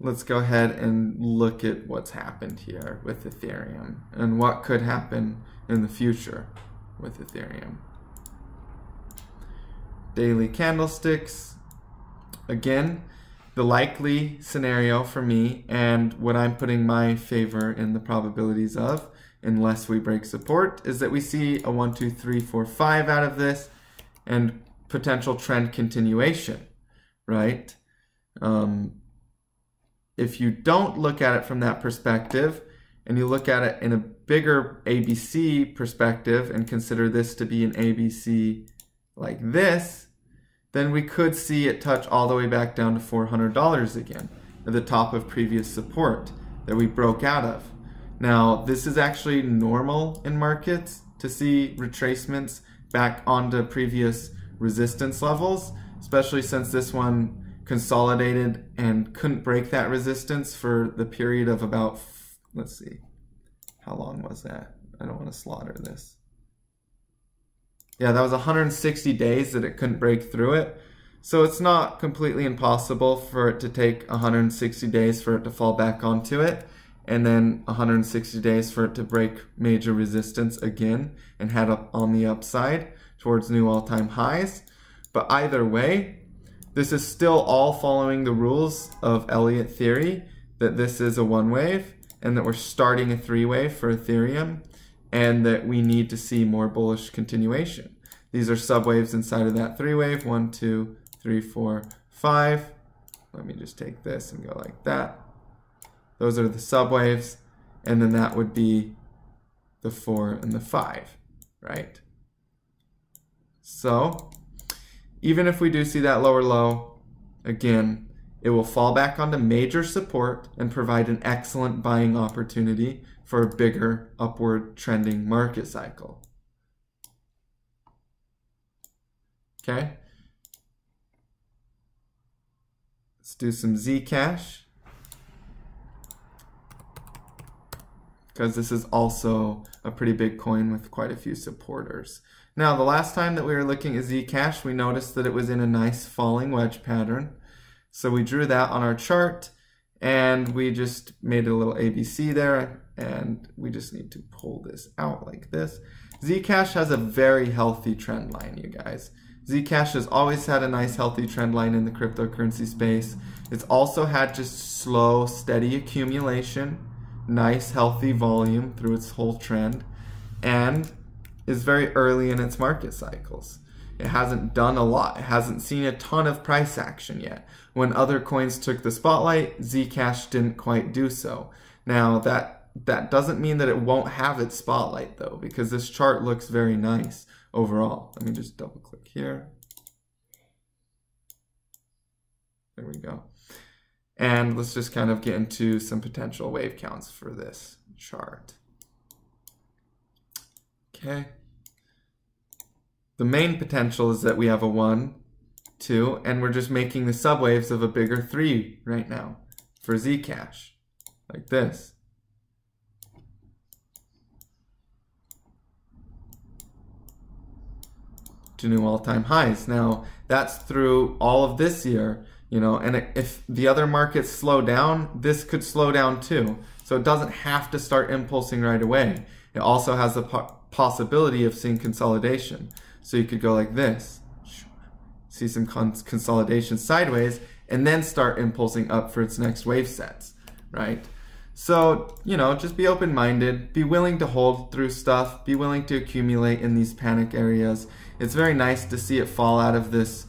let's go ahead and look at what's happened here with Ethereum and what could happen in the future with Ethereum. Daily candlesticks. Again, the likely scenario for me and what I'm putting my favor in the probabilities of, unless we break support, is that we see a 1, 2, 3, 4, 5 out of this and potential trend continuation, right? If you don't look at it from that perspective and you look at it in a bigger ABC perspective and consider this to be an ABC like this, then we could see it touch all the way back down to $400 again at the top of previous support that we broke out of. Now, this is actually normal in markets to see retracements back onto previous resistance levels, especially since this one consolidated and couldn't break that resistance for the period of about, let's see, how long was that? I don't want to slaughter this. Yeah, that was 160 days that it couldn't break through it. So it's not completely impossible for it to take 160 days for it to fall back onto it, and then 160 days for it to break major resistance again and head up on the upside towards new all-time highs. But either way, this is still all following the rules of Elliott theory, that this is a one wave and that we're starting a three wave for Ethereum, and that we need to see more bullish continuation. These are subwaves inside of that three wave, 1, 2, 3, 4, 5. Let me just take this and go like that. Those are the subwaves, and then that would be the 4 and the 5, right? So even if we do see that lower low, again, it will fall back onto major support and provide an excellent buying opportunity for a bigger upward trending market cycle. Okay. Let's do some Zcash, because this is also a pretty big coin with quite a few supporters. Now, the last time that we were looking at Zcash, we noticed that it was in a nice falling wedge pattern. So we drew that on our chart, And we just made a little ABC there, and we just need to pull this out like this. Zcash has a very healthy trend line, you guys. Zcash has always had a nice healthy trend line in the cryptocurrency space. It's also had just slow, steady accumulation, nice healthy volume through its whole trend, and is very early in its market cycles. It hasn't done a lot. It hasn't seen a ton of price action yet. When other coins took the spotlight, Zcash didn't quite do so. Now that doesn't mean that it won't have its spotlight though, because this chart looks very nice overall. Let me just double click here. There we go. And let's just kind of get into some potential wave counts for this chart. Okay. The main potential is that we have a 1, 2, and we're just making the subwaves of a bigger 3 right now for Zcash, like this. To new all-time highs. Now, that's through all of this year, you know, and if the other markets slow down, this could slow down too. So it doesn't have to start impulsing right away. It also has the possibility of seeing consolidation. So you could go like this, see some consolidation sideways, and then start impulsing up for its next wave sets, right? So, you know, just be open-minded, be willing to hold through stuff, be willing to accumulate in these panic areas. It's very nice to see it fall out of this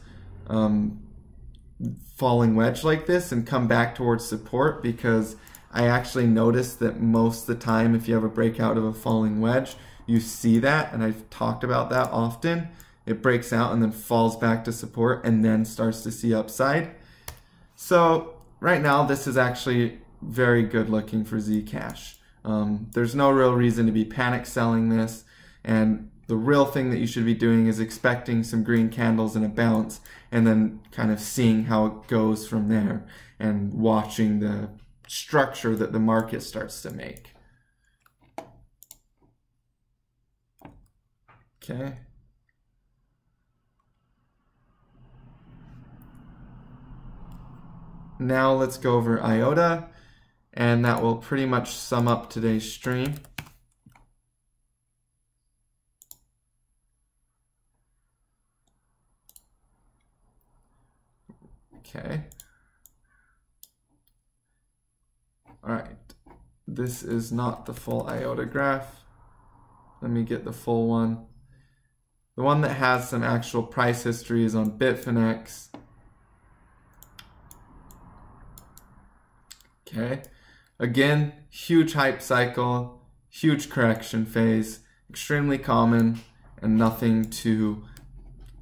falling wedge like this and come back towards support, because I actually noticed that most of the time if you have a breakout of a falling wedge, you see that, and I've talked about that often. It breaks out and then falls back to support and then starts to see upside. So right now this is actually very good looking for Zcash. There's no real reason to be panic selling this, and the real thing that you should be doing is expecting some green candles and a bounce, and then kind of seeing how it goes from there and watching the structure that the market starts to make. Okay. Now let's go over IOTA, and that will pretty much sum up today's stream. Okay. All right. This is not the full IOTA graph. Let me get the full one. The one that has some actual price history is on Bitfinex. Okay. Again, huge hype cycle, huge correction phase, extremely common, and nothing to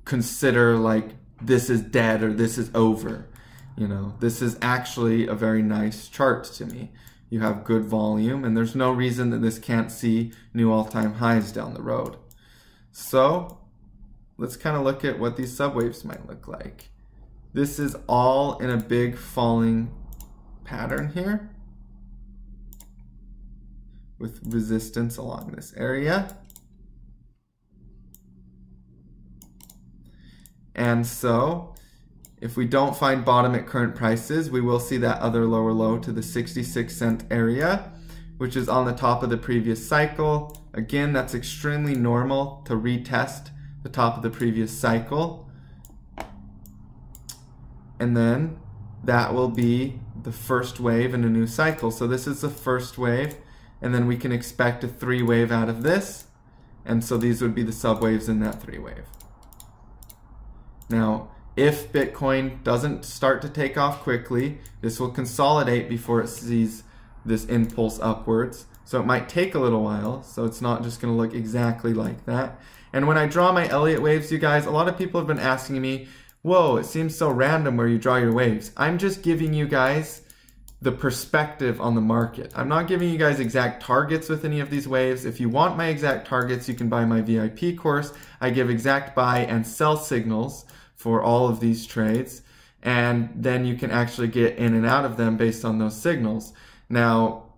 consider like this is dead or this is over. You know, this is actually a very nice chart to me. You have good volume, and there's no reason that this can't see new all-time highs down the road. So let's kind of look at what these subwaves might look like. This is all in a big falling pattern here with resistance along this area. And so if we don't find bottom at current prices, we will see that other lower low to the 66-cent area, which is on the top of the previous cycle. Again, that's extremely normal to retest the top of the previous cycle. And then that will be the first wave in a new cycle. So this is the first wave, and then we can expect a 3-wave out of this. And so these would be the subwaves in that 3-wave. Now, if Bitcoin doesn't start to take off quickly, this will consolidate before it sees this impulse upwards. So it might take a little while, so it's not just going to look exactly like that. And when I draw my Elliott waves, you guys, a lot of people have been asking me, whoa, it seems so random where you draw your waves. I'm just giving you guys the perspective on the market. I'm not giving you guys exact targets with any of these waves. If you want my exact targets, you can buy my VIP course. I give exact buy and sell signals for all of these trades, and then you can actually get in and out of them based on those signals. Now,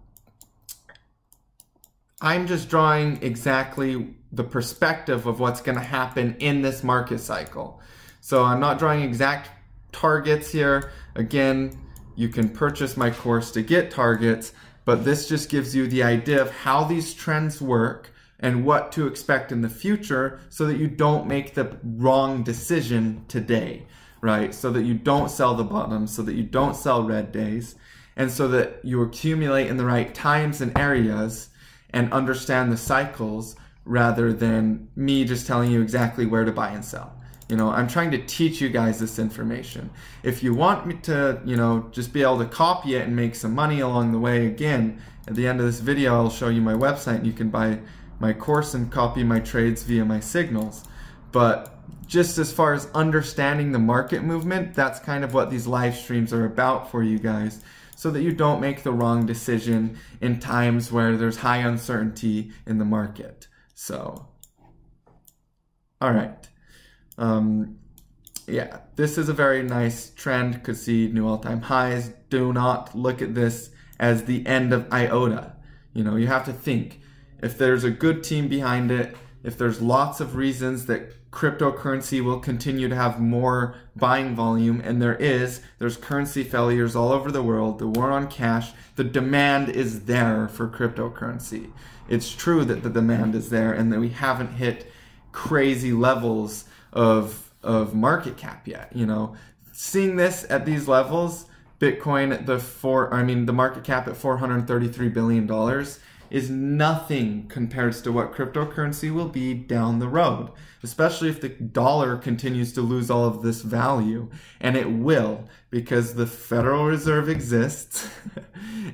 I'm just drawing exactly the perspective of what's going to happen in this market cycle. So I'm not drawing exact targets here. Again, You can purchase my course to get targets, but this just gives you the idea of how these trends work and what to expect in the future so that you don't make the wrong decision today, right? So that you don't sell the bottom, so that you don't sell red days, and so that you accumulate in the right times and areas and understand the cycles rather than me just telling you exactly where to buy and sell. You know, I'm trying to teach you guys this information. If you want me to, you know, just be able to copy it and make some money along the way, again, at the end of this video, I'll show you my website and you can buy my course and copy my trades via my signals. But just as far as understanding the market movement, that's kind of what these live streams are about for you guys, so that you don't make the wrong decision in times where there's high uncertainty in the market. So, all right. Yeah, this is a very nice trend. Could see new all-time highs. Do not look at this as the end of iota. You know, you have to think, if there's a good team behind it, if there's lots of reasons that cryptocurrency will continue to have more buying volume, and there's currency failures all over the world, the war on cash, the demand is there for cryptocurrency. It's true that the demand is there and that we haven't hit crazy levels of market cap yet. You know, seeing this at these levels, Bitcoin at the market cap at $433 billion is nothing compared to what cryptocurrency will be down the road, especially if the dollar continues to lose all of this value. And it will, because the Federal Reserve exists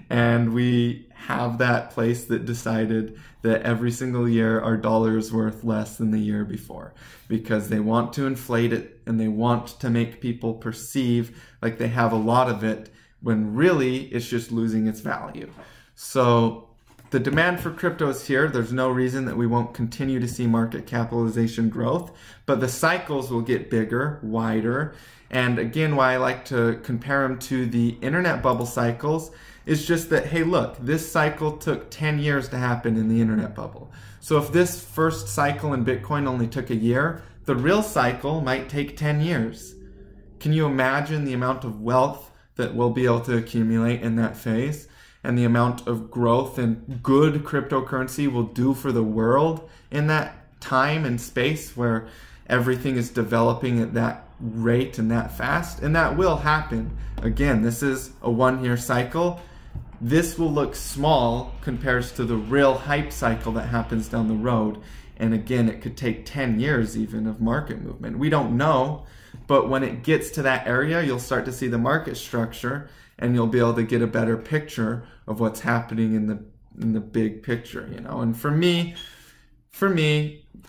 and we have that place that decided that every single year our dollar is worth less than the year before, because they want to inflate it and they want to make people perceive like they have a lot of it when really it's just losing its value. So the demand for crypto is here. There's no reason that we won't continue to see market capitalization growth, but the cycles will get bigger, wider. And again, why I like to compare them to the internet bubble cycles is just that, hey, look, this cycle took 10 years to happen in the internet bubble. So if this first cycle in Bitcoin only took a year, the real cycle might take 10 years. Can you imagine the amount of wealth that we'll be able to accumulate in that phase? And the amount of growth and good cryptocurrency will do for the world in that time and space where everything is developing at that rate and that fast. And that will happen. Again, this is a one-year cycle. This will look small compared to the real hype cycle that happens down the road. And again, it could take 10 years even of market movement. We don't know, but when it gets to that area, you'll start to see the market structure and you'll be able to get a better picture of what's happening in the big picture, you know. And for me,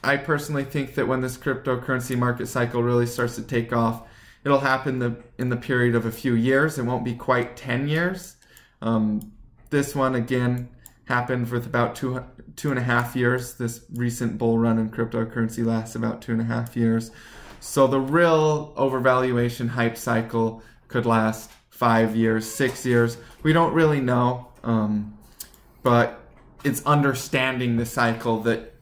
I personally think that when this cryptocurrency market cycle really starts to take off, it'll happen in the period of a few years. It won't be quite 10 years. This one, again, happened with about two and a half years. This recent bull run in cryptocurrency lasts about 2.5 years. So the real overvaluation hype cycle could last 5 years, 6 years. We don't really know, but it's understanding the cycle that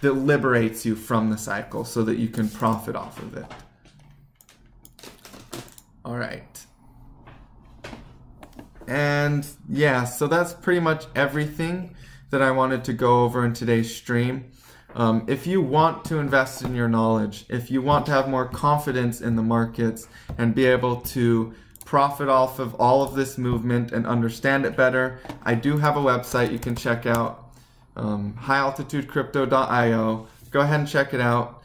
liberates you from the cycle so that you can profit off of it. All right. And yeah, so that's pretty much everything that I wanted to go over in today's stream. If you want to invest in your knowledge, if you want to have more confidence in the markets and be able to profit off of all of this movement and understand it better, I do have a website you can check out, highaltitudecrypto.io. Go ahead and check it out.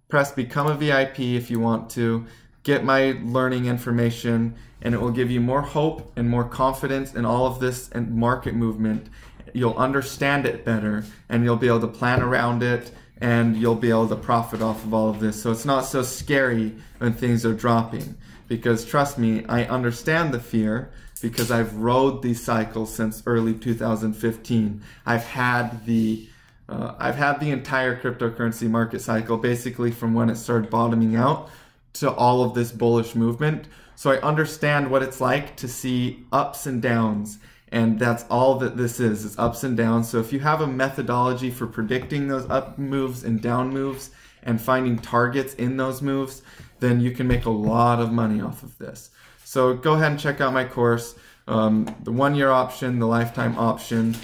Press Become a VIP if you want to. Get my learning information, and it will give you more hope and more confidence in all of this and market movement. You'll understand it better, and you'll be able to plan around it, and you'll be able to profit off of all of this. So it's not so scary when things are dropping, because trust me, I understand the fear because I've rode these cycles since early 2015. I've had the entire cryptocurrency market cycle, basically from when it started bottoming out to all of this bullish movement. So I understand what it's like to see ups and downs And that's all that this is. It's ups and downs. So if you have a methodology for predicting those up moves and down moves and finding targets in those moves, then you can make a lot of money off of this. So go ahead and check out my course. The 1-year option, the lifetime option,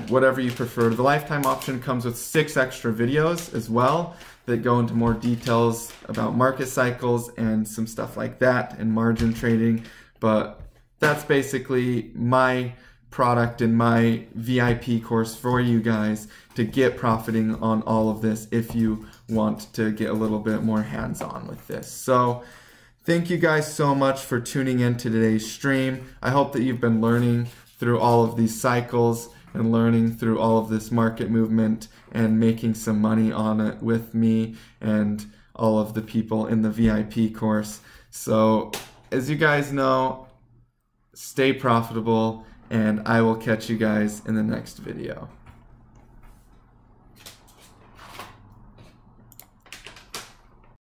whatever you prefer. The lifetime option comes with 6 extra videos as well that go into more details about market cycles and some stuff like that and margin trading. But that's basically my product and my VIP course for you guys to get profiting on all of this if you want to get a little bit more hands-on with this. So thank you guys so much for tuning in to today's stream. I hope that you've been learning through all of these cycles and learning through all of this market movement and making some money on it with me and all of the people in the VIP course. So as you guys know, stay profitable, and I will catch you guys in the next video.